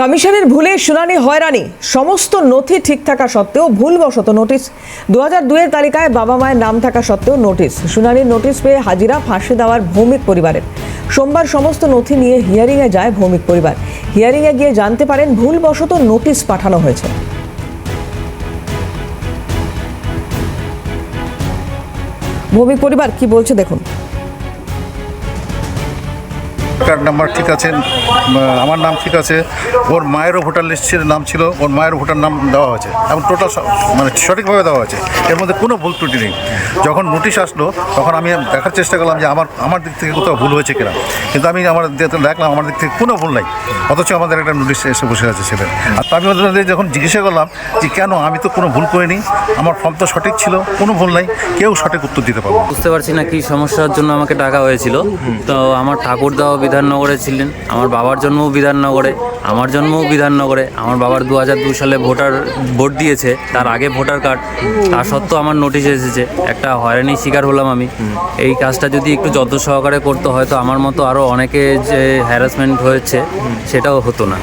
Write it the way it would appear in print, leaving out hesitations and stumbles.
কমিশনের ভুলে শুনানি হয়রানি, সমস্ত নথি ঠিক থাকা সত্ত্বেও ভুলবশত নোটিশ। 2002-এর তালিকায় বাবা মায়ের নাম থাকা সত্ত্বেও নোটিশ। শুনানির নোটিশ পেয়ে হাজিরা ফাঁসি দেওয়ার ভৌমিক পরিবারের। সোমবার সমস্ত নথি নিয়ে হিয়ারিংয়ে যায় ভৌমিক পরিবার। হিয়ারিংয়ে গিয়ে জানতে পারেন ভুলবশত নোটিশ পাঠানো হয়েছে। ভৌমিক পরিবার কি বলছে দেখুন। কার্ড নাম্বার ঠিক আছে, আমার নাম ঠিক আছে, ওর মায়েরও ভোটার লিস্টের নাম ছিল, ওর মায়েরও ভোটার নাম দেওয়া হয়েছে এবং টোটাল মানে সঠিকভাবে দেওয়া হয়েছে, এর মধ্যে কোনো ভুল ত্রুটি নেই। যখন নোটিশ আসলো তখন আমি দেখার চেষ্টা করলাম যে আমার দিক থেকে কোথাও ভুল হয়েছে কিনা, কিন্তু আমি দেখলাম আমার দিক থেকে কোনো ভুল নাই, অথচ আমাদের একটা নোটিশ এসে বসে আছে সেটা। আর আমি ওদের যখন জিজ্ঞাসা করলাম যে কেন, আমি তো কোনো ভুল করিনি, আমার ফর্ম তো সঠিক ছিল, কোনো ভুল নাই, কেউ সঠিক উত্তর দিতে পারবো। বুঝতে পারছি না কি সমস্যার জন্য আমাকে ডাকা হয়েছিল। তো আমার ঠাকুরদাও বিধাননগরে ছিলেন, আমার বাবার জন্মও বিধাননগরে, আমার জন্মও বিধাননগরে। আমার বাবার 2002 সালে ভোট দিয়েছে, তার আগে ভোটার কার্ড, তা সত্ত্বেও আমার নোটিশ এসেছে। একটা হয়রানির শিকার হলাম আমি। এই কাজটা যদি একটু যত্ন সহকারে করতে হয় তো আমার মতো আরও অনেকে যে হ্যারাসমেন্ট হয়েছে সেটাও হতো না।